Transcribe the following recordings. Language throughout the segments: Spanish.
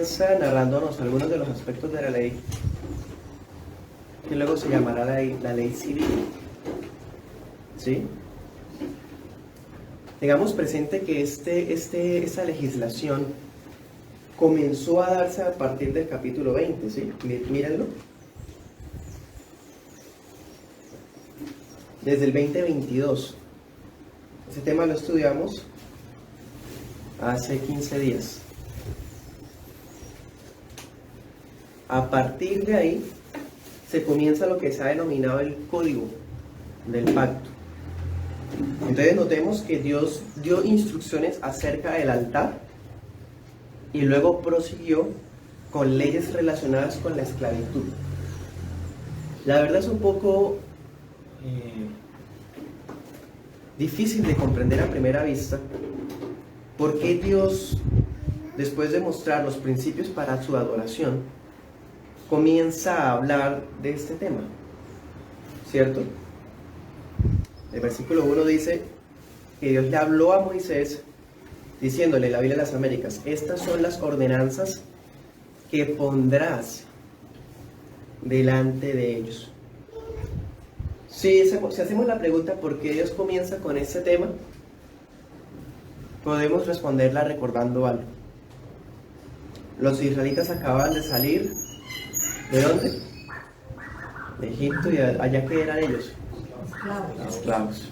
comienza narrándonos algunos de los aspectos de la ley, que luego se llamará la ley civil. ¿Sí? Tengamos presente que esta legislación comenzó a darse a partir del capítulo 20, ¿sí? Mírenlo. Desde el 2022. Ese tema lo estudiamos hace 15 días. A partir de ahí se comienza lo que se ha denominado el código del pacto. Entonces notemos que Dios dio instrucciones acerca del altar y luego prosiguió con leyes relacionadas con la esclavitud. La verdad es un poco difícil de comprender a primera vista por qué Dios, después de mostrar los principios para su adoración, comienza a hablar de este tema, ¿cierto? El versículo 1 dice que Dios le habló a Moisés diciéndole, la Biblia de las Américas, estas son las ordenanzas que pondrás delante de ellos. Si hacemos la pregunta ¿por qué Dios comienza con este tema? Podemos responderla recordando algo. Los israelitas acababan de salir, ¿de dónde? De Egipto, y allá que eran ellos, esclavos.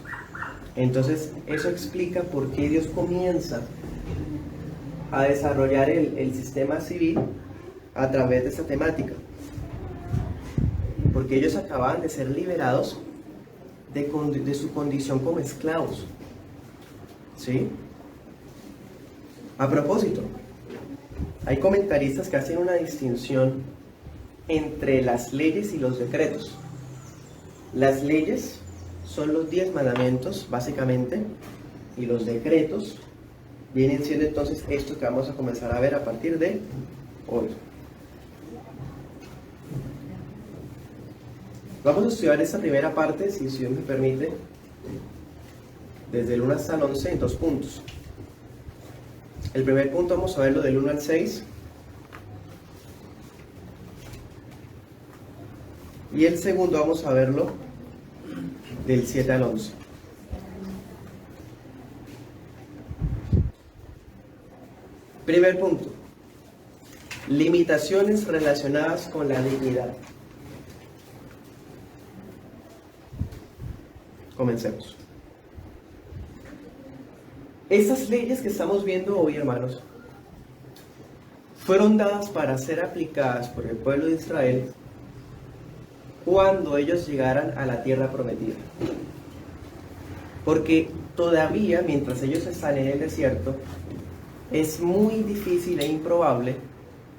Entonces eso explica por qué Dios comienza a desarrollar el sistema civil a través de esta temática, porque ellos acababan de ser liberados de su condición como esclavos. ¿Sí? A propósito, hay comentaristas que hacen una distinción entre las leyes y los decretos. Las leyes son los 10 mandamientos, básicamente, y los decretos vienen siendo entonces esto que vamos a comenzar a ver a partir de hoy. Vamos a estudiar esta primera parte, si Dios me permite, desde el 1 hasta el 11 en 2 puntos. El primer punto vamos a verlo del 1 al 6. Y el segundo vamos a verlo del 7 al 11. Primer punto. Limitaciones relacionadas con la dignidad. Comencemos. Estas leyes que estamos viendo hoy, hermanos, fueron dadas para ser aplicadas por el pueblo de Israel cuando ellos llegaran a la tierra prometida. Porque todavía, mientras ellos están en el desierto, es muy difícil e improbable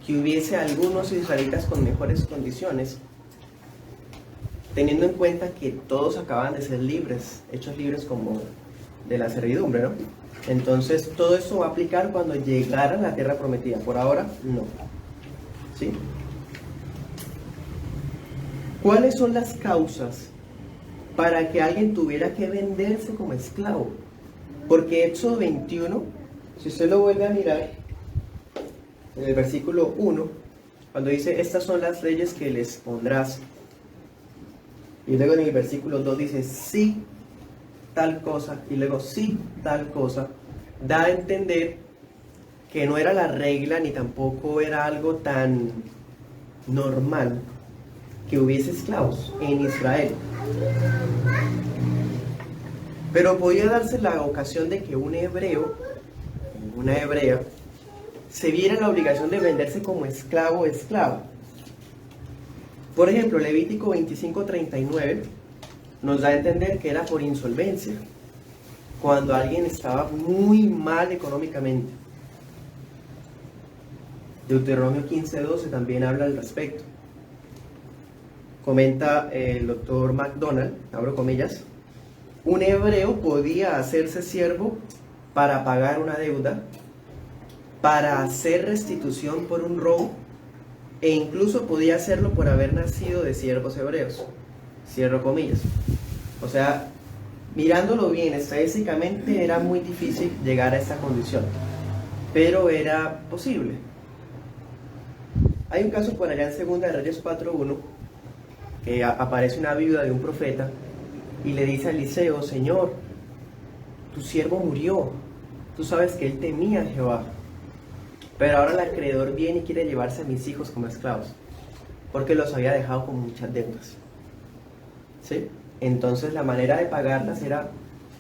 que hubiese algunos israelitas con mejores condiciones, teniendo en cuenta que todos acaban de ser libres, hechos libres como de la servidumbre, ¿no? Entonces, todo esto va a aplicar cuando llegaran a la tierra prometida. Por ahora, no. ¿Sí? ¿Cuáles son las causas para que alguien tuviera que venderse como esclavo? Porque Éxodo 21, si usted lo vuelve a mirar, en el versículo 1, cuando dice, estas son las leyes que les pondrás, y luego en el versículo 2 dice, sí, tal cosa, y luego sí, tal cosa, da a entender que no era la regla ni tampoco era algo tan normal que hubiese esclavos en Israel. Pero podía darse la ocasión de que un hebreo, una hebrea, se viera en la obligación de venderse como esclavo o esclava. Por ejemplo, Levítico 25:39 nos da a entender que era por insolvencia, cuando alguien estaba muy mal económicamente. Deuteronomio 15:12 también habla al respecto. Comenta el doctor McDonald, abro comillas, un hebreo podía hacerse siervo para pagar una deuda, para hacer restitución por un robo, e incluso podía hacerlo por haber nacido de siervos hebreos. Cierro comillas. O sea, mirándolo bien, estadísticamente era muy difícil llegar a esta condición, pero era posible. Hay un caso por allá en Segunda de Reyes 4:1, que aparece una viuda de un profeta y le dice a Eliseo: Señor, tu siervo murió, tú sabes que él temía a Jehová, pero ahora el acreedor viene y quiere llevarse a mis hijos como esclavos, porque los había dejado con muchas deudas. ¿Sí? Entonces la manera de pagarlas era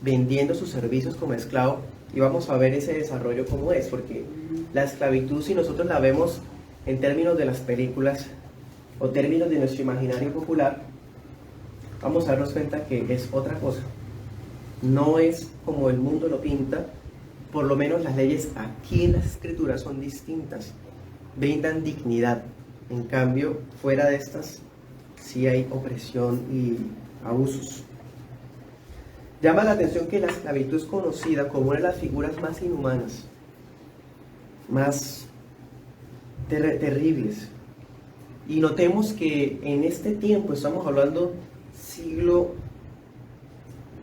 vendiendo sus servicios como esclavo, y vamos a ver ese desarrollo cómo es, porque la esclavitud, si nosotros la vemos en términos de las películas o términos de nuestro imaginario popular, vamos a darnos cuenta que es otra cosa. No es como el mundo lo pinta. Por lo menos las leyes aquí en las escrituras son distintas, brindan dignidad. En cambio, fuera de estas sí hay opresión y abusos. Llama la atención que la esclavitud es conocida como una de las figuras más inhumanas, más terribles. Y notemos que en este tiempo, estamos hablando siglo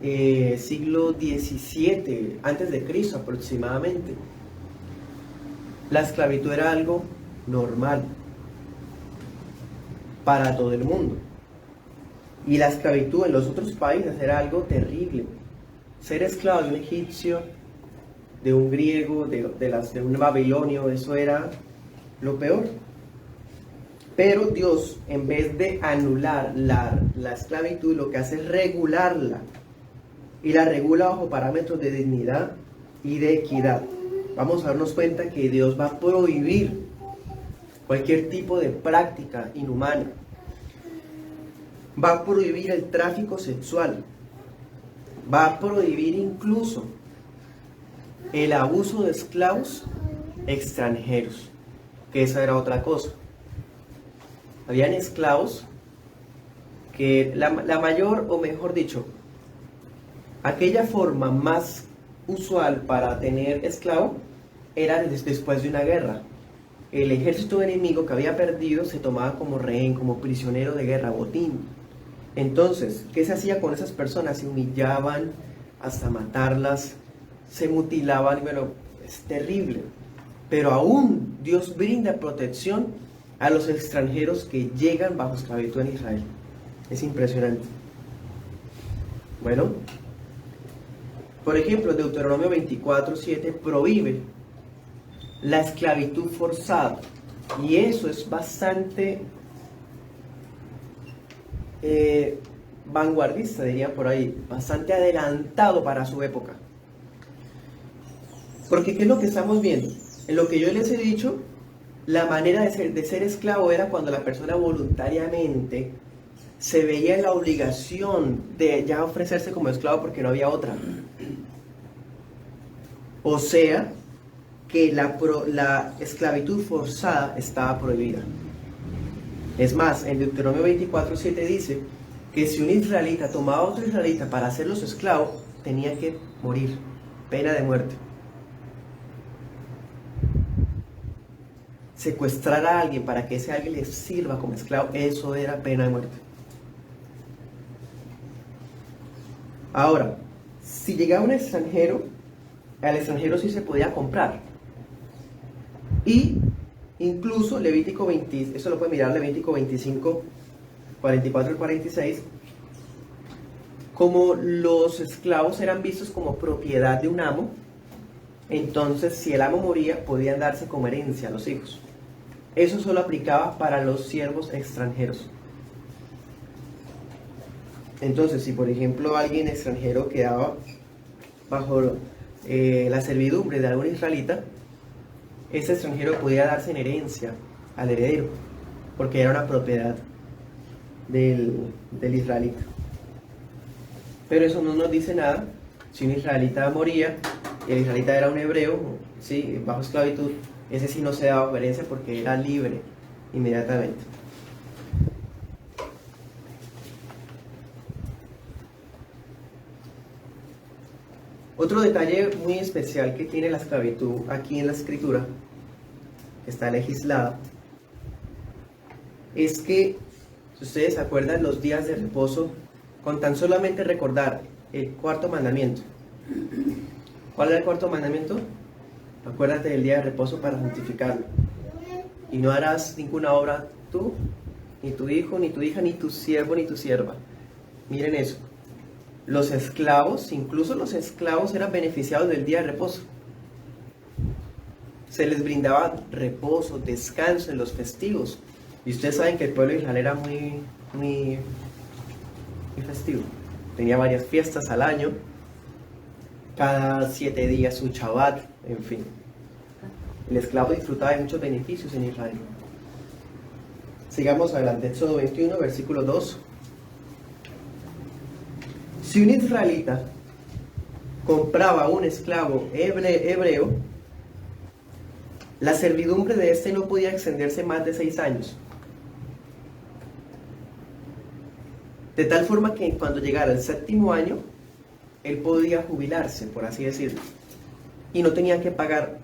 XVII, antes de Cristo aproximadamente, la esclavitud era algo normal para todo el mundo. Y la esclavitud en los otros países era algo terrible. Ser esclavo de un egipcio, de un griego, de un babilonio, eso era lo peor. Pero Dios, en vez de anular la esclavitud, lo que hace es regularla. Y la regula bajo parámetros de dignidad y de equidad. Vamos a darnos cuenta que Dios va a prohibir cualquier tipo de práctica inhumana. Va a prohibir el tráfico sexual. Va a prohibir incluso el abuso de esclavos extranjeros, que esa era otra cosa. Habían esclavos que la mayor, o mejor dicho, aquella forma más usual para tener esclavo era después de una guerra. El ejército enemigo que había perdido se tomaba como rehén, como prisionero de guerra, botín. Entonces, ¿qué se hacía con esas personas? Se humillaban hasta matarlas, se mutilaban, y bueno, es terrible. Pero aún Dios brinda protección a los extranjeros que llegan bajo esclavitud en Israel. Es impresionante. Bueno, por ejemplo, Deuteronomio 24:7 prohíbe la esclavitud forzada. Y eso es bastante vanguardista, diría por ahí, bastante adelantado para su época. Porque ¿qué es lo que estamos viendo? En lo que yo les he dicho, la manera de ser esclavo era cuando la persona voluntariamente se veía en la obligación de ya ofrecerse como esclavo porque no había otra. O sea, que la esclavitud forzada estaba prohibida. Es más, en Deuteronomio 24:7 dice que si un israelita tomaba a otro israelita para hacerlos esclavos, tenía que morir, pena de muerte. Secuestrar a alguien para que ese alguien le sirva como esclavo, eso era pena de muerte. Ahora, si llegaba un extranjero, al extranjero sí se podía comprar. Y incluso Levítico 20, eso lo puede mirar, Levítico 25, 44 y 46, como los esclavos eran vistos como propiedad de un amo, entonces si el amo moría podían darse como herencia a los hijos. Eso solo aplicaba para los siervos extranjeros. Entonces, si por ejemplo alguien extranjero quedaba bajo la servidumbre de algún israelita, ese extranjero podía darse en herencia al heredero, porque era una propiedad del israelita. Pero eso no nos dice nada. Si un israelita moría y el israelita era un hebreo, ¿sí?, bajo esclavitud, ese sí no se daba herencia porque era libre inmediatamente. Otro detalle muy especial que tiene la esclavitud aquí en la escritura, que está legislada, es que, si ustedes se acuerdan, los días de reposo, con tan solamente recordar el cuarto mandamiento. ¿Cuál era el cuarto mandamiento? Acuérdate del día de reposo para santificarlo. y no harás ninguna obra tú, ni tu hijo, ni tu hija, ni tu siervo, ni tu sierva. Miren eso. Los esclavos, incluso los esclavos, eran beneficiados del día de reposo. Se les brindaba reposo, descanso en los festivos. Y ustedes saben que el pueblo de Israel era muy festivo. Tenía varias fiestas al año, cada 7 días su Shabbat, en fin. El esclavo disfrutaba de muchos beneficios en Israel. Sigamos adelante, Éxodo 21, versículo 2. Si un israelita compraba un esclavo hebreo, la servidumbre de este no podía extenderse más de 6 años. De tal forma que cuando llegara el 7º año, él podía jubilarse, por así decirlo. Y no tenía que pagar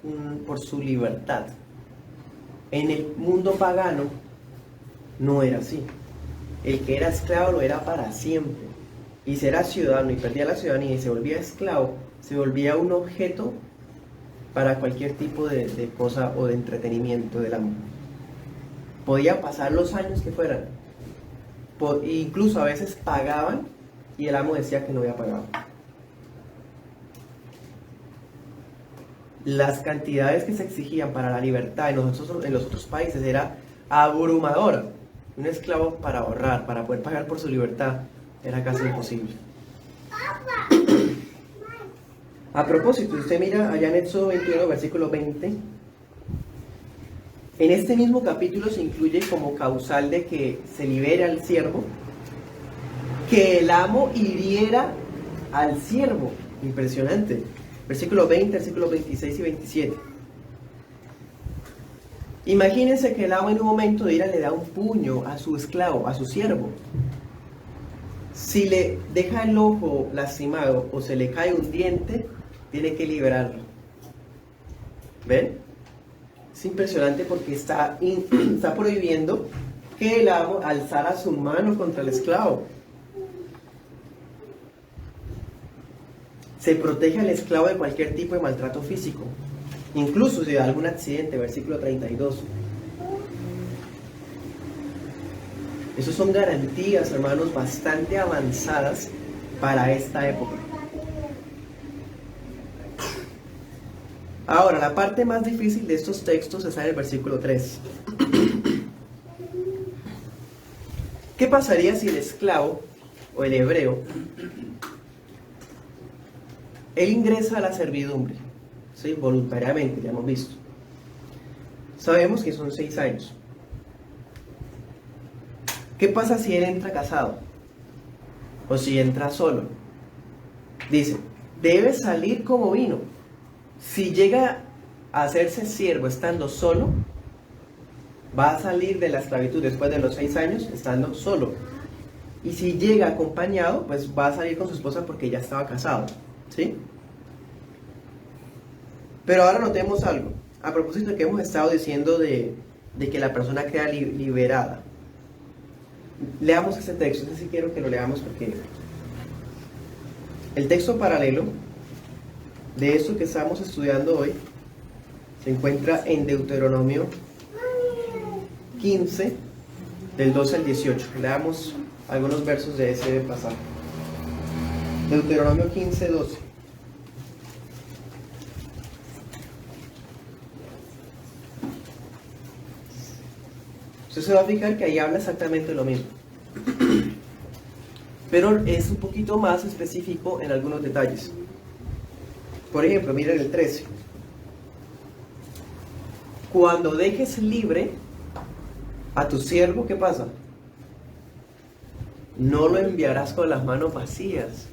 por su libertad. En el mundo pagano no era así. El que era esclavo lo era para siempre. Y si era ciudadano y perdía la ciudadanía y se volvía esclavo, se volvía un objeto para cualquier tipo de cosa o de entretenimiento del amo. Podía pasar los años que fueran. Incluso a veces pagaban y el amo decía que no había pagado. Las cantidades que se exigían para la libertad en los otros países era abrumadora. Un esclavo para ahorrar, para poder pagar por su libertad, era casi imposible. A propósito, usted mira allá en Éxodo 21, versículo 20. En este mismo capítulo se incluye como causal de que se libere al siervo, que el amo hiriera al siervo. Impresionante. Versículo 20, versículos 26 y 27. Imagínense que el amo en un momento de ira le da un puño a su esclavo, a su siervo. Si le deja el ojo lastimado o se le cae un diente, tiene que liberarlo. ¿Ven? Es impresionante porque está prohibiendo que el amo alzara su mano contra el esclavo. Se protege al esclavo de cualquier tipo de maltrato físico, incluso si da algún accidente, versículo 32. Esas son garantías, hermanos, bastante avanzadas para esta época. Ahora, la parte más difícil de estos textos está en el versículo 3. ¿Qué pasaría si el esclavo o el hebreo, él ingresa a la servidumbre? ¿Sí? Voluntariamente, ya hemos visto. Sabemos que son 6 años. ¿Qué pasa si él entra casado? O si entra solo. Dice, debe salir como vino. Si llega a hacerse siervo estando solo, va a salir de la esclavitud después de los 6 años estando solo. Y si llega acompañado, pues va a salir con su esposa porque ya estaba casado. ¿Sí? Pero ahora notemos algo. A propósito de que hemos estado diciendo de que la persona queda liberada. Leamos este texto. Este sí quiero que lo leamos porque el texto paralelo de esto que estamos estudiando hoy se encuentra en Deuteronomio 15, del 12 al 18. Leamos algunos versos de ese pasaje. Deuteronomio 15, 12. Usted se va a fijar que ahí habla exactamente lo mismo, pero es un poquito más específico en algunos detalles. Por ejemplo, miren el 13. Cuando dejes libre a tu siervo, ¿qué pasa? No lo enviarás con las manos vacías.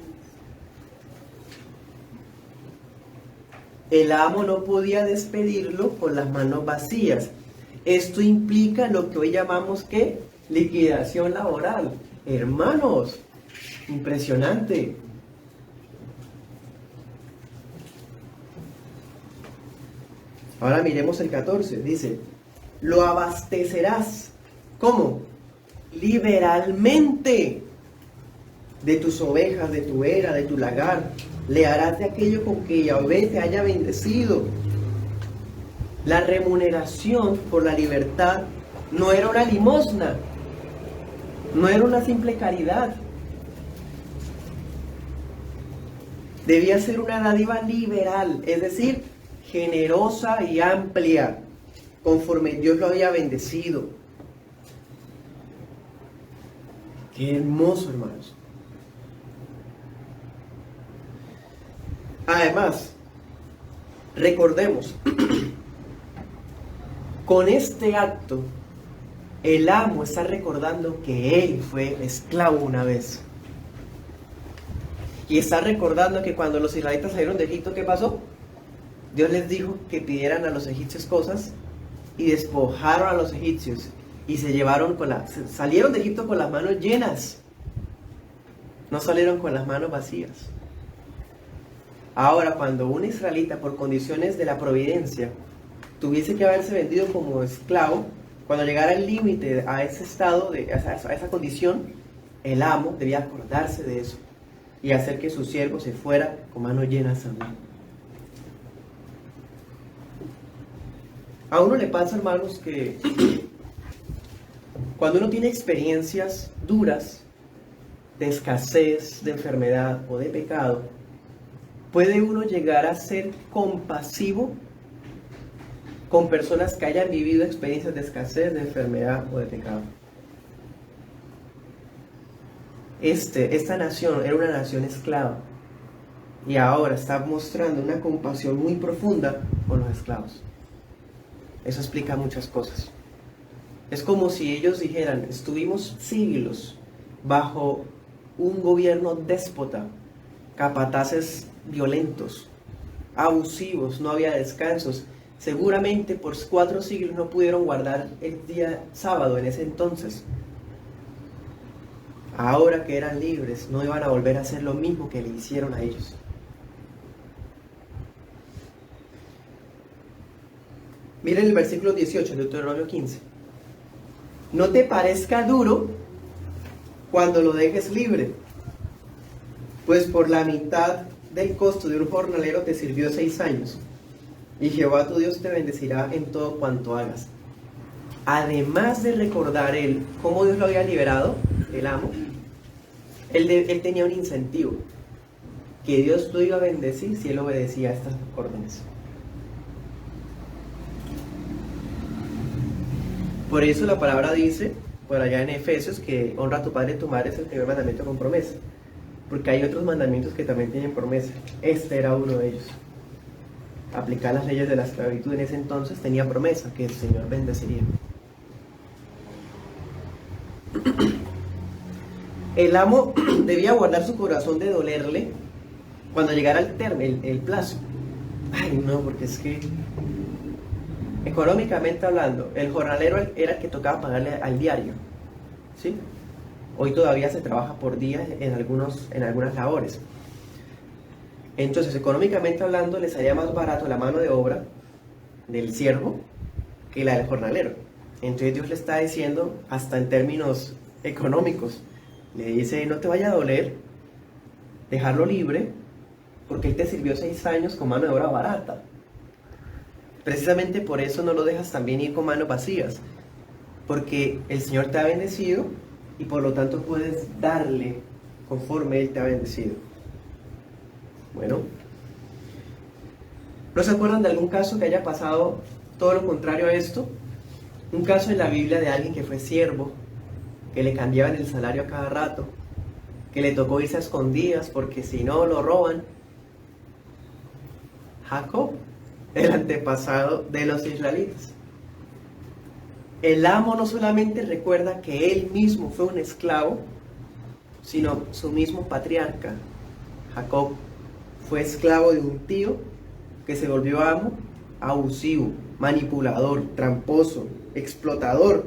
El amo no podía despedirlo con las manos vacías. Esto implica lo que hoy llamamos ¿qué? Liquidación laboral. Hermanos, impresionante. Ahora miremos el 14. Dice, lo abastecerás. ¿Cómo? Liberalmente. De tus ovejas, de tu era, de tu lagar. Le harás de aquello con que Yahvé te haya bendecido. La remuneración por la libertad no era una limosna, no era una simple caridad. Debía ser una dádiva liberal, es decir, generosa y amplia, conforme Dios lo había bendecido. Qué hermoso, hermanos. Además, recordemos, con este acto, el amo está recordando que él fue esclavo una vez. Y está recordando que cuando los israelitas salieron de Egipto, ¿qué pasó? Dios les dijo que pidieran a los egipcios cosas y despojaron a los egipcios y salieron de Egipto con las manos llenas. No salieron con las manos vacías. Ahora, cuando un israelita, por condiciones de la providencia, tuviese que haberse vendido como esclavo, cuando llegara el límite a ese estado, a esa condición, el amo debía acordarse de eso y hacer que su siervo se fuera con manos llenas también. A uno le pasa, hermanos, que cuando uno tiene experiencias duras de escasez, de enfermedad o de pecado, puede uno llegar a ser compasivo con personas que hayan vivido experiencias de escasez, de enfermedad o de pecado. Esta nación era una nación esclava y ahora está mostrando una compasión muy profunda con los esclavos. Eso explica muchas cosas. Es como si ellos dijeran: estuvimos siglos bajo un gobierno déspota, capataces violentos, abusivos, no había descansos. Seguramente por 4 siglos no pudieron guardar el día sábado en ese entonces. Ahora que eran libres, no iban a volver a hacer lo mismo que le hicieron a ellos. Miren el versículo 18 de Deuteronomio 15. No te parezca duro cuando lo dejes libre, pues por la mitad del costo de un jornalero te sirvió 6 años, y Jehová tu Dios te bendecirá en todo cuanto hagas. Además de recordar él cómo Dios lo había liberado, el amo, él tenía un incentivo, que Dios lo iba a bendecir si él obedecía a estas órdenes. Por eso la palabra dice, por allá en Efesios, que honra a tu padre y tu madre es el primer mandamiento con promesa. Porque hay otros mandamientos que también tienen promesa. Este era uno de ellos. Aplicar las leyes de la esclavitud en ese entonces tenía promesa, que el Señor bendeciría. El amo debía guardar su corazón de dolerle cuando llegara el plazo. Ay, no, porque es que económicamente hablando, el jornalero era el que tocaba pagarle al diario, ¿sí? Hoy todavía se trabaja por días en algunas labores. Entonces, económicamente hablando, le salía más barato la mano de obra del siervo que la del jornalero. Entonces Dios le está diciendo, hasta en términos económicos, le dice: no te vaya a doler dejarlo libre, porque él te sirvió 6 años con mano de obra barata. Precisamente por eso no lo dejas también ir con manos vacías, porque el Señor te ha bendecido y por lo tanto puedes darle conforme Él te ha bendecido. Bueno, ¿no se acuerdan de algún caso que haya pasado todo lo contrario a esto? Un caso en la Biblia de alguien que fue siervo, que le cambiaban el salario a cada rato, que le tocó irse a escondidas porque si no lo roban. Jacob, el antepasado de los israelitas. El amo no solamente recuerda que él mismo fue un esclavo, sino su mismo patriarca, Jacob, fue esclavo de un tío que se volvió amo, abusivo, manipulador, tramposo, explotador.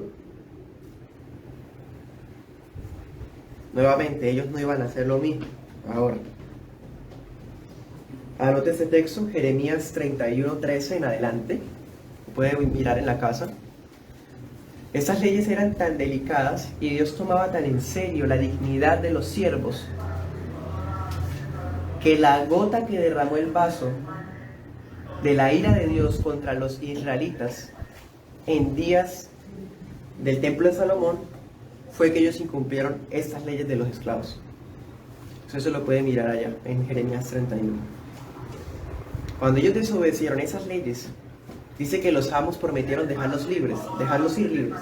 Nuevamente, ellos no iban a hacer lo mismo ahora. Anote este texto, Jeremías 31:13 en adelante. Pueden mirar en la casa. Estas leyes eran tan delicadas y Dios tomaba tan en serio la dignidad de los siervos que la gota que derramó el vaso de la ira de Dios contra los israelitas en días del templo de Salomón fue que ellos incumplieron estas leyes de los esclavos. Eso lo puede mirar allá en Jeremías 31. Cuando ellos desobedecieron esas leyes, dice que los amos prometieron dejarlos libres, dejarlos ir libres.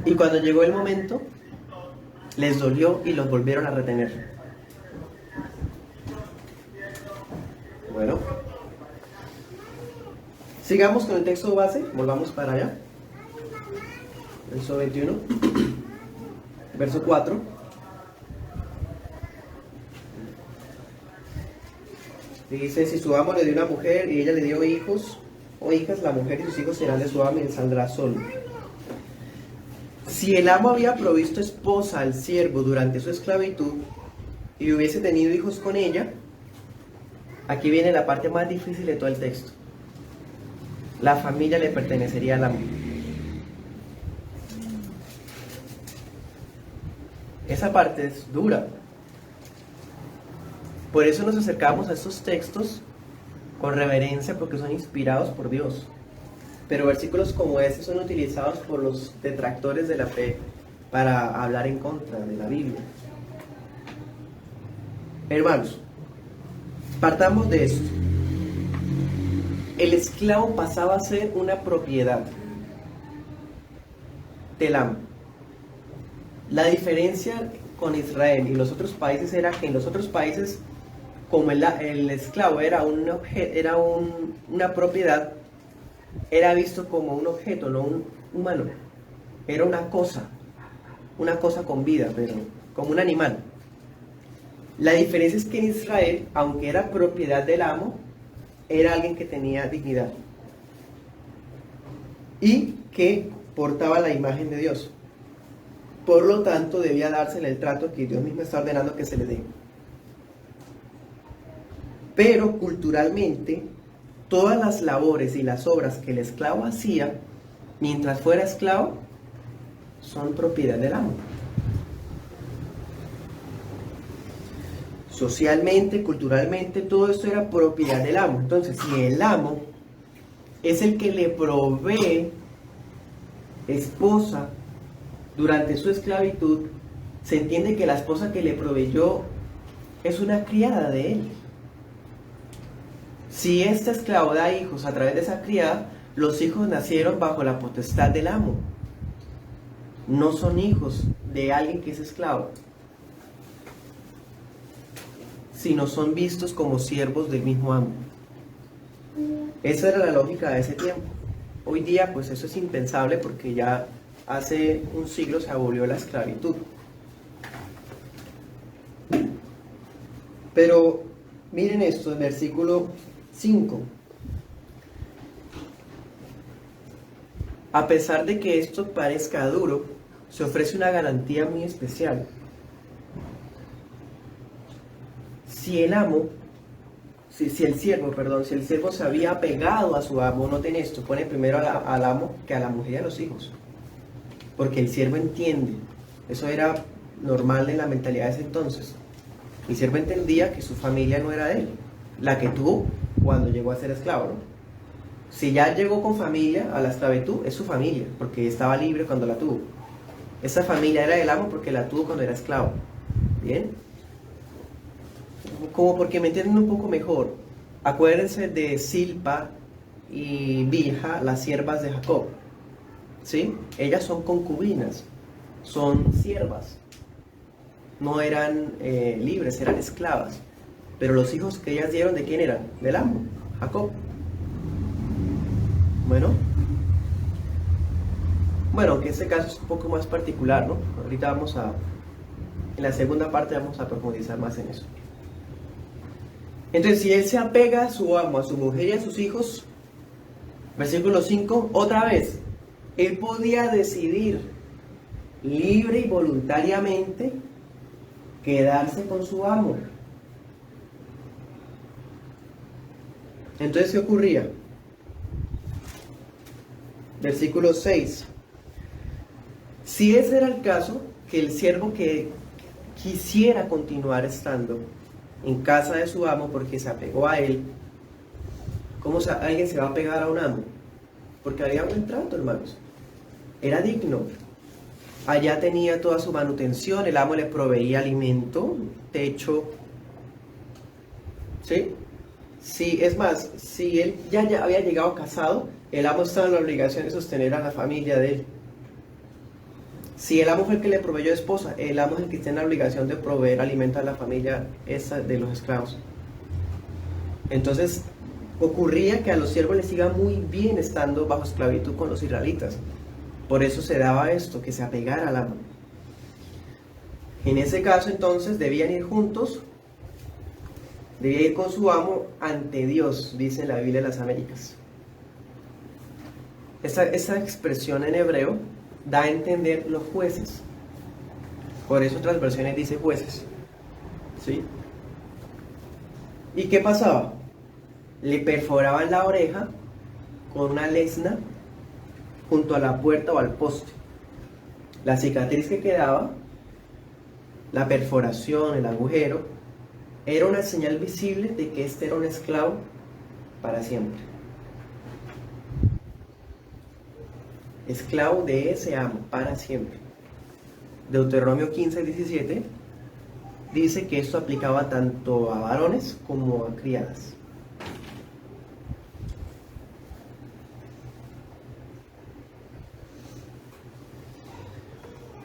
Y cuando llegó el momento, les dolió y los volvieron a retener. Bueno, sigamos con el texto base, volvamos para allá. Verso 21, verso 4. Dice, si su amo le dio una mujer y ella le dio hijos o hijas, la mujer y sus hijos serán de su amo y él saldrá solo. Si el amo había provisto esposa al siervo durante su esclavitud y hubiese tenido hijos con ella, aquí viene la parte más difícil de todo el texto. La familia le pertenecería al amo. Esa parte es dura. Por eso nos acercamos a estos textos con reverencia, porque son inspirados por Dios. Pero versículos como este son utilizados por los detractores de la fe para hablar en contra de la Biblia. Hermanos, partamos de esto. El esclavo pasaba a ser una propiedad del amo. La diferencia con Israel y los otros países era que en los otros países, como el esclavo era una propiedad, era visto como un objeto, no un humano. Era una cosa con vida, pero como un animal. La diferencia es que en Israel, aunque era propiedad del amo, era alguien que tenía dignidad y que portaba la imagen de Dios. Por lo tanto, debía dársele el trato que Dios mismo está ordenando que se le dé. Pero culturalmente, todas las labores y las obras que el esclavo hacía mientras fuera esclavo son propiedad del amo. Socialmente, culturalmente, todo esto era propiedad del amo. Entonces, si el amo es el que le provee esposa durante su esclavitud, se entiende que la esposa que le proveyó es una criada de él. Si este esclavo da hijos a través de esa criada, los hijos nacieron bajo la potestad del amo. No son hijos de alguien que es esclavo, sino son vistos como siervos del mismo amo. Esa era la lógica de ese tiempo. Hoy día, pues eso es impensable porque ya hace un siglo se abolió la esclavitud. Pero miren esto, en versículo 5. A pesar de que esto parezca duro, se ofrece una garantía muy especial. Si el siervo se había apegado a su amo, noten esto, pone primero al amo que a la mujer y a los hijos. Porque el siervo entiende, eso era normal en la mentalidad de ese entonces. El siervo entendía que su familia no era de él, la que tuvo cuando llegó a ser esclavo, ¿no? Si ya llegó con familia a la esclavitud, es su familia, porque estaba libre cuando la tuvo. Esa familia era del amo porque la tuvo cuando era esclavo. ¿Bien? Como porque me entienden un poco mejor, acuérdense de Silpa y Bilha, las siervas de Jacob. ¿Sí? Ellas son concubinas, son siervas. No eran libres, eran esclavas. Pero los hijos que ellas dieron, ¿de quién eran? Del amo, Jacob. Bueno, que este caso es un poco más particular, ¿no? Ahorita en la segunda parte vamos a profundizar más en eso. Entonces, si él se apega a su amo, a su mujer y a sus hijos, versículo 5, otra vez, él podía decidir libre y voluntariamente quedarse con su amo. Entonces, ¿qué ocurría? Versículo 6. Si ese era el caso, que el siervo que quisiera continuar estando en casa de su amo porque se apegó a él, alguien se va a pegar a un amo? Porque había buen trato, hermanos. Era digno. Allá tenía toda su manutención, el amo le proveía alimento, techo. ¿Sí? Sí, es más, si él ya había llegado casado, el amo estaba en la obligación de sostener a la familia de él. Si el amo fue el que le proveyó esposa, el amo es el que tiene la obligación de proveer alimento a la familia esa de los esclavos. Entonces, ocurría que a los siervos les iba muy bien estando bajo esclavitud con los israelitas. Por eso se daba esto, que se apegara al amo. En ese caso, entonces, debían ir juntos, debía ir con su amo ante Dios, dice la Biblia de las Américas. Esa expresión en hebreo da a entender los jueces. Por eso otras versiones dice jueces. ¿Sí? ¿Y qué pasaba? Le perforaban la oreja con una lesna junto a la puerta o al poste. La cicatriz que quedaba, la perforación, el agujero, era una señal visible de que este era un esclavo para siempre. Esclavo de ese amo para siempre. Deuteronomio 15:17 dice que esto aplicaba tanto a varones como a criadas.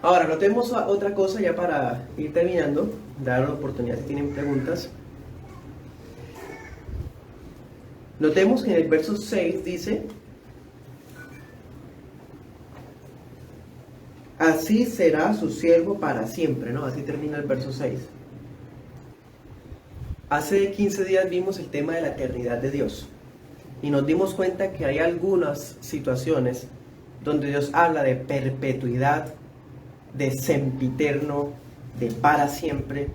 Ahora, notemos otra cosa ya para ir terminando, dar la oportunidad si tienen preguntas. Notemos que en el verso 6 dice: así será su siervo para siempre, ¿no? Así termina el verso 6. Hace 15 días vimos el tema de la eternidad de Dios y nos dimos cuenta que hay algunas situaciones donde Dios habla de perpetuidad, de sempiterno, de para siempre,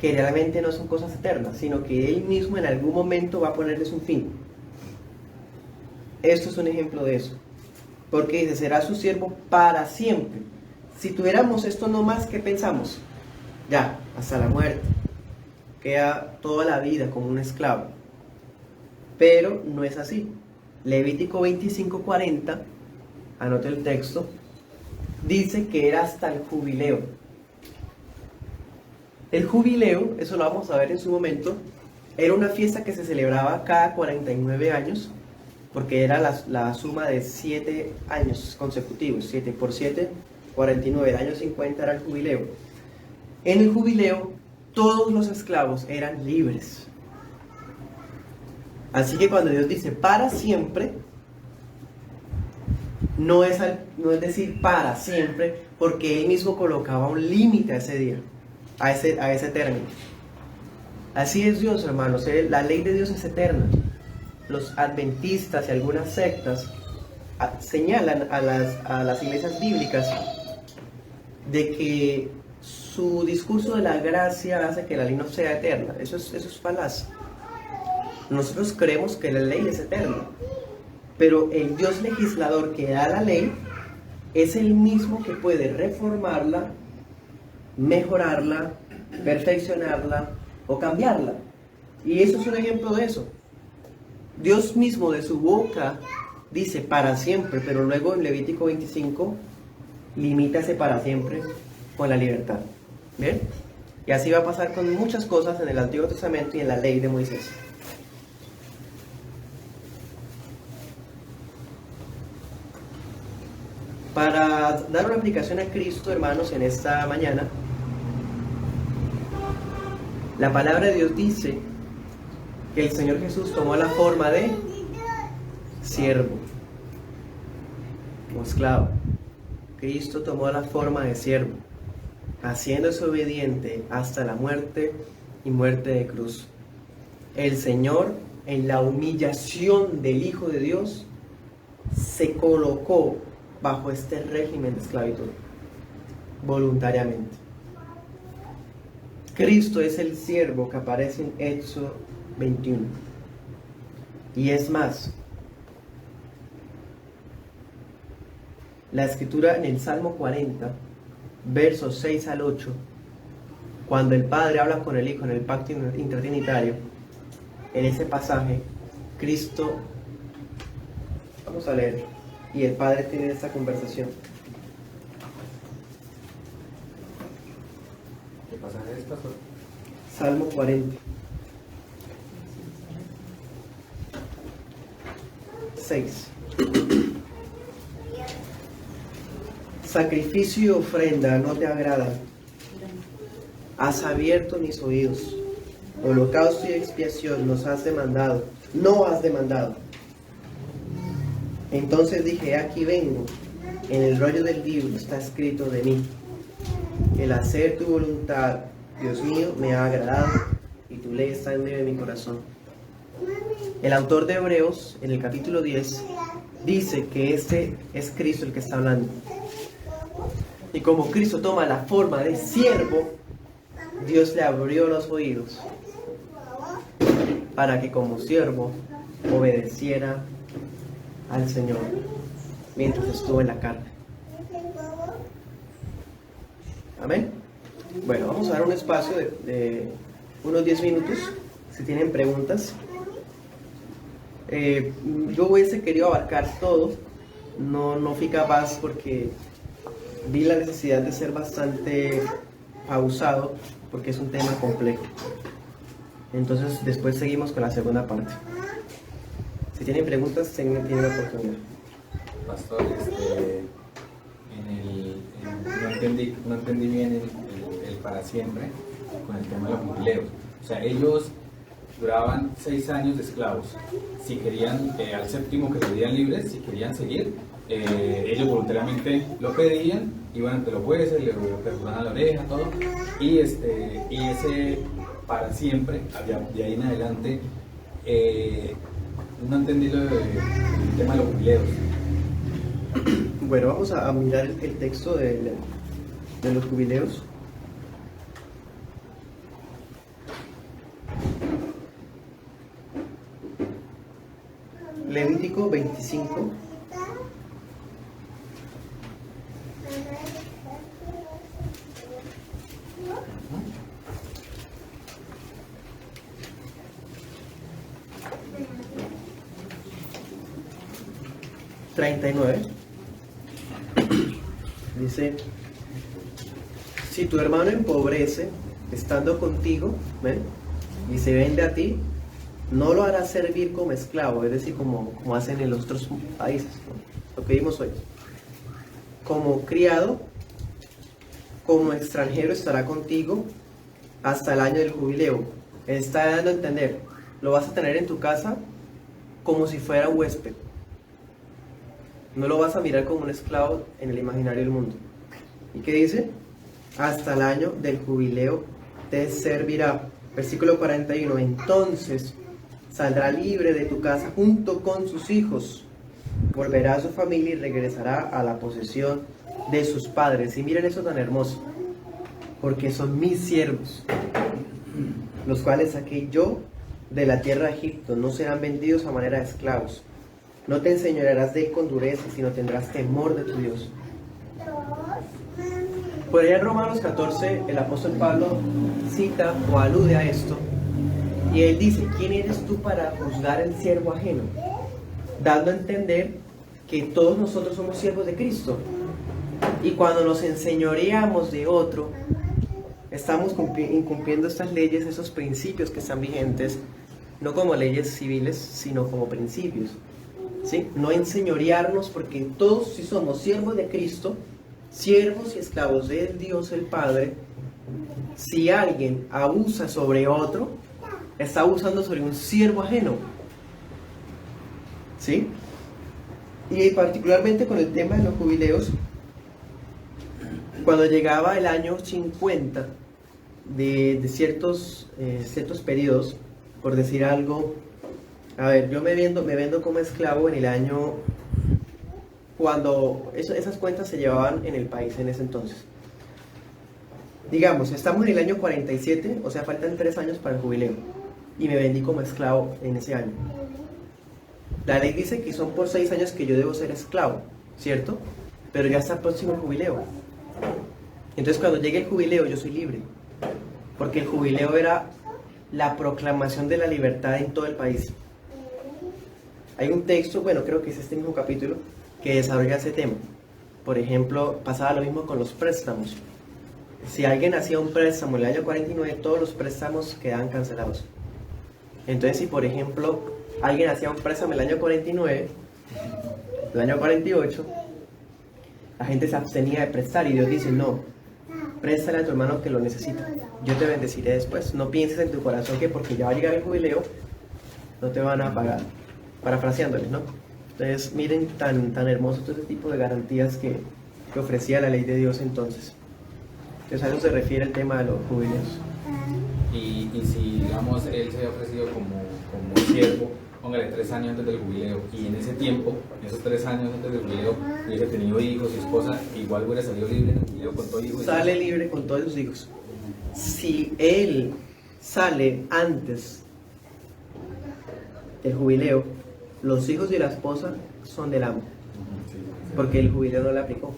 que realmente no son cosas eternas, sino que Él mismo en algún momento va a ponerles un fin. Esto es un ejemplo de eso, porque dice, será su siervo para siempre. Si tuviéramos esto no más, ¿qué pensamos? Ya, hasta la muerte, queda toda la vida como un esclavo. Pero no es así. Levítico 25:40, anote el texto, dice que era hasta el jubileo. El jubileo, eso lo vamos a ver en su momento, era una fiesta que se celebraba cada 49 años, porque era la suma de 7 años consecutivos, 7 por 7, 49, el año 50 era el jubileo. En el jubileo, todos los esclavos eran libres. Así que cuando Dios dice para siempre, no es decir para siempre, porque Él mismo colocaba un límite a ese día, a ese término. Así es Dios, hermanos. La ley de Dios es eterna. Los adventistas y algunas sectas señalan a las iglesias bíblicas de que su discurso de la gracia hace que la ley no sea eterna. Eso es falaz. Nosotros creemos que la ley es eterna, pero el Dios legislador que da la ley es el mismo que puede reformarla, mejorarla, perfeccionarla o cambiarla. Y eso es un ejemplo de eso. Dios mismo de su boca dice para siempre, pero luego en Levítico 25 limita ese para siempre con la libertad. ¿Bien? Y así va a pasar con muchas cosas en el Antiguo Testamento y en la ley de Moisés. Para dar una aplicación a Cristo, hermanos, en esta mañana, la palabra de Dios dice que el Señor Jesús tomó la forma de siervo o esclavo. Cristo tomó la forma de siervo, haciéndose obediente hasta la muerte y muerte de cruz. El Señor, en la humillación del Hijo de Dios, se colocó bajo este régimen de esclavitud voluntariamente. Cristo es el siervo que aparece en Éxodo 21. Y es más, la escritura en el Salmo 40, versos 6 al 8, cuando el Padre habla con el Hijo en el pacto intratrinitario, en ese pasaje Cristo, vamos a leer, y el Padre tiene esta conversación. ¿Qué pasaje es, pastor? Salmo 40. 6. Sacrificio y ofrenda no te agradan. Has abierto mis oídos. Holocausto y expiación nos has demandado. No has demandado. Entonces dije, aquí vengo. En el rollo del libro está escrito de mí. El hacer tu voluntad, Dios mío, me ha agradado, y tu ley está en medio de mi corazón. El autor de Hebreos, en el capítulo 10, dice que este es Cristo el que está hablando. Y como Cristo toma la forma de siervo, Dios le abrió los oídos para que como siervo obedeciera al Señor mientras estuvo en la carne. Amén. Bueno, vamos a dar un espacio de unos 10 minutos. Si tienen preguntas. Yo hubiese querido abarcar todo. No fui capaz porque vi la necesidad de ser bastante pausado porque es un tema complejo. Entonces después seguimos con la segunda parte. Si tienen preguntas, tienen la oportunidad. Pastor, no entendí bien el para siempre con el tema de los jubileos. O sea, ellos duraban 6 años de esclavos. Si querían, al séptimo que se veían libres, si querían seguir, ellos voluntariamente lo pedían, iban ante los jueces, le perforaban la oreja, todo. Y ese para siempre, de ahí en adelante, no entendí el tema de los jubileos. Bueno, vamos a mirar el texto de los jubileos. Levítico 25. Dice, si tu hermano empobrece estando contigo, ¿ven? Y se vende a ti, no lo harás servir como esclavo, es decir, como hacen en los otros países, ¿no? Lo que vimos hoy. Como criado, como extranjero estará contigo hasta el año del jubileo. Está dando a entender, lo vas a tener en tu casa como si fuera un huésped. No lo vas a mirar como un esclavo en el imaginario del mundo. ¿Y qué dice? Hasta el año del jubileo te servirá. Versículo 41. Entonces saldrá libre de tu casa junto con sus hijos. Volverá a su familia y regresará a la posesión de sus padres. Y miren eso tan hermoso. Porque son mis siervos, los cuales saqué yo de la tierra de Egipto. No serán vendidos a manera de esclavos. No te enseñorearás de él con dureza, sino tendrás temor de tu Dios. Por allá en Romanos 14, el apóstol Pablo cita o alude a esto, y él dice, ¿quién eres tú para juzgar el siervo ajeno? Dando a entender que todos nosotros somos siervos de Cristo, y cuando nos enseñoreamos de otro, estamos incumpliendo estas leyes, esos principios que están vigentes, no como leyes civiles, sino como principios. ¿Sí? No enseñorearnos, porque todos, si somos siervos de Cristo, siervos y esclavos de Dios el Padre, si alguien abusa sobre otro, está abusando sobre un siervo ajeno. ¿Sí? Y particularmente con el tema de los jubileos, cuando llegaba el año 50 de ciertos periodos, por decir algo, a ver, yo me vendo como esclavo en el año cuando esas cuentas se llevaban en el país en ese entonces. Digamos, estamos en el año 47, o sea, faltan 3 años para el jubileo, y me vendí como esclavo en ese año. La ley dice que son por 6 años que yo debo ser esclavo, ¿cierto? Pero ya está próximo el jubileo. Entonces, cuando llegue el jubileo, yo soy libre, porque el jubileo era la proclamación de la libertad en todo el país. Hay un texto, bueno, creo que es este mismo capítulo, que desarrolla ese tema. Por ejemplo, pasaba lo mismo con los préstamos. Si alguien hacía un préstamo en el año 49, todos los préstamos quedaban cancelados. Entonces, si por ejemplo alguien hacía un préstamo en el año 49, el año 48, la gente se abstenía de prestar y Dios dice, no, préstale a tu hermano que lo necesita. Yo te bendeciré después. No pienses en tu corazón que porque ya va a llegar el jubileo, no te van a pagar. Parafraseándoles, ¿no? Entonces, miren tan hermoso todo ese tipo de garantías que ofrecía la ley de Dios entonces. Entonces, a eso se refiere el tema de los jubileos. Y si, digamos, él se había ofrecido como siervo, póngale 3 años antes del jubileo, y en ese tiempo, en esos 3 años antes del jubileo, hubiese tenido hijos y esposa, igual hubiera salido libre en el jubileo con todo hijos. Sale libre con todos sus hijos. Si él sale antes del jubileo, los hijos y la esposa son del amo, porque el jubileo no le aplicó.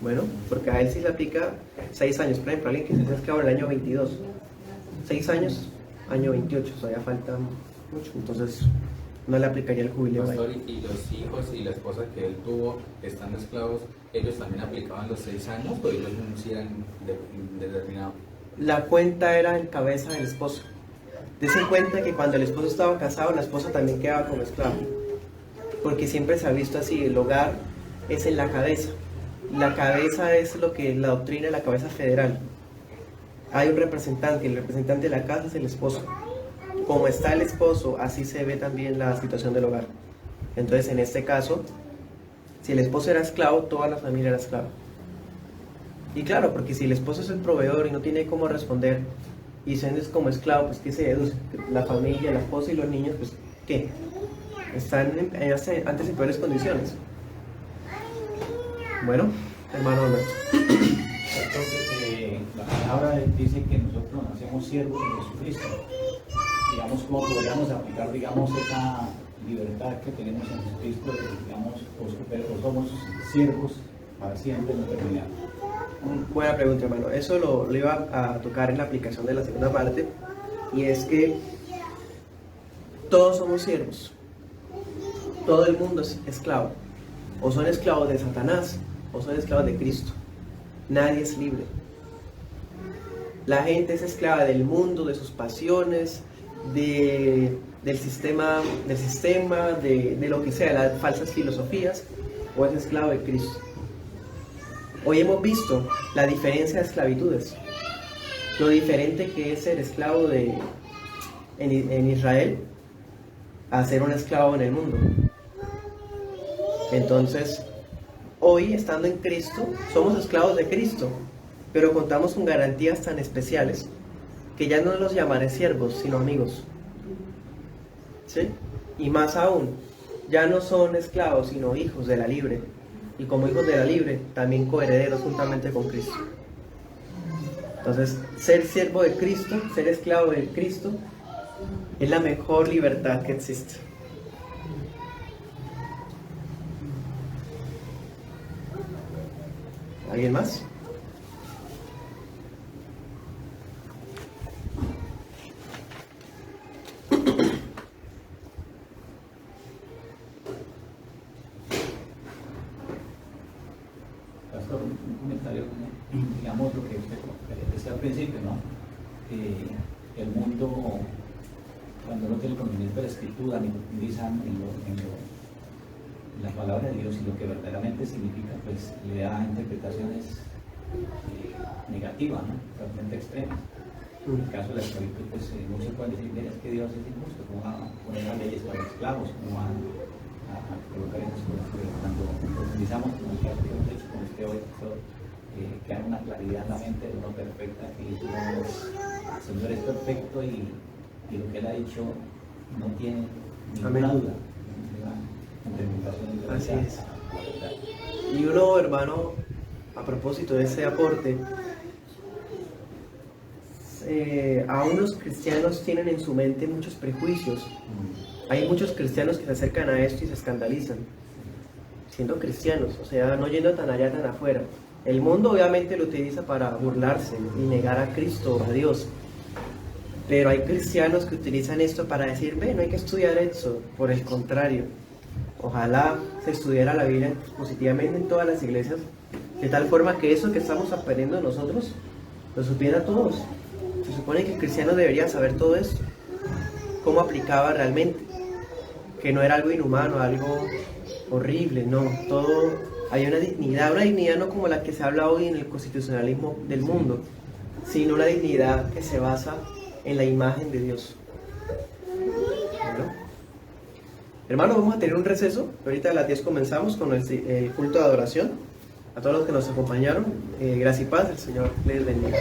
Bueno, porque a él sí se aplica 6 años. Por ejemplo, alguien que se esclavo en el año 22, 6 años, año 28, todavía falta mucho, entonces no le aplicaría el jubileo. Pastor, y los hijos y la esposa que él tuvo estando esclavos, ¿ellos también aplicaban los 6 años o ellos no eran determinados? La cuenta era en cabeza del esposo. Dense cuenta que cuando el esposo estaba casado, la esposa también quedaba como esclava, porque siempre se ha visto así, el hogar es en la cabeza. La cabeza es lo que la doctrina es la cabeza federal. Hay un representante, el representante de la casa es el esposo. Como está el esposo, así se ve también la situación del hogar. Entonces, en este caso, si el esposo era esclavo, toda la familia era esclava. Y claro, porque si el esposo es el proveedor y no tiene cómo responder, y se es como esclavo, pues ¿qué se deduce? La familia, la esposa y los niños, pues ¿qué? Están antes en peores condiciones. Bueno, hermano Alberto. La palabra dice que nosotros nacemos siervos de Jesucristo. Digamos, ¿cómo podríamos aplicar, digamos, esa libertad que tenemos en Jesucristo, digamos, o somos siervos para siempre en la eternidad? Buena pregunta, hermano. Eso lo iba a tocar en la aplicación de la segunda parte, y es que todos somos siervos. Todo el mundo es esclavo. O son esclavos de Satanás, o son esclavos de Cristo. Nadie es libre. La gente es esclava del mundo, de sus pasiones, del sistema, de lo que sea, las falsas filosofías, o es esclavo de Cristo. Hoy hemos visto la diferencia de esclavitudes, lo diferente que es ser esclavo en Israel a ser un esclavo en el mundo. Entonces, hoy estando en Cristo, somos esclavos de Cristo, pero contamos con garantías tan especiales que ya no los llamaré siervos, sino amigos. ¿Sí? Y más aún, ya no son esclavos, sino hijos de la libre. Y como hijos de la libre, también coherederos juntamente con Cristo. Entonces, ser siervo de Cristo, ser esclavo de Cristo, es la mejor libertad que existe. ¿Alguien más? Pastor, un comentario, digamos lo que usted decía al principio, ¿no? El mundo, cuando no tiene conocimiento de la escritura, ni profundiza en la palabra de Dios y lo que verdaderamente significa, pues le da interpretaciones negativas, ¿no? Realmente extremas. En el caso de la esclavitud, pues muchos pueden decir, mira, es que Dios es injusto, ¿cómo va a poner las leyes para los esclavos? ¿Cómo van a colocar esas cosas? Pero cuando profundizamos, como el caso que hemos hecho con usted hoy, que hay una claridad en la mente de uno perfecta, que el Señor es perfecto y lo que Él ha dicho no tiene ninguna duda. Así es. Y uno, hermano, a propósito de ese aporte, aún los cristianos tienen en su mente muchos prejuicios. Hay muchos cristianos que se acercan a esto y se escandalizan, siendo cristianos, o sea, no yendo tan allá, tan afuera. El mundo obviamente lo utiliza para burlarse y negar a Cristo, a Dios. Pero hay cristianos que utilizan esto para decir, ve, no hay que estudiar eso. Por el contrario, ojalá se estudiara la Biblia positivamente en todas las iglesias, de tal forma que eso que estamos aprendiendo nosotros, lo supieran todos. Se supone que el cristiano debería saber todo esto, cómo aplicaba realmente, que no era algo inhumano, algo horrible, no, todo, hay una dignidad no como la que se habla hoy en el constitucionalismo del mundo, sino una dignidad que se basa en la imagen de Dios. ¿No? Hermanos, vamos a tener un receso. Ahorita a las 10 comenzamos con el culto de adoración. A todos los que nos acompañaron, gracias y paz, el Señor les bendiga.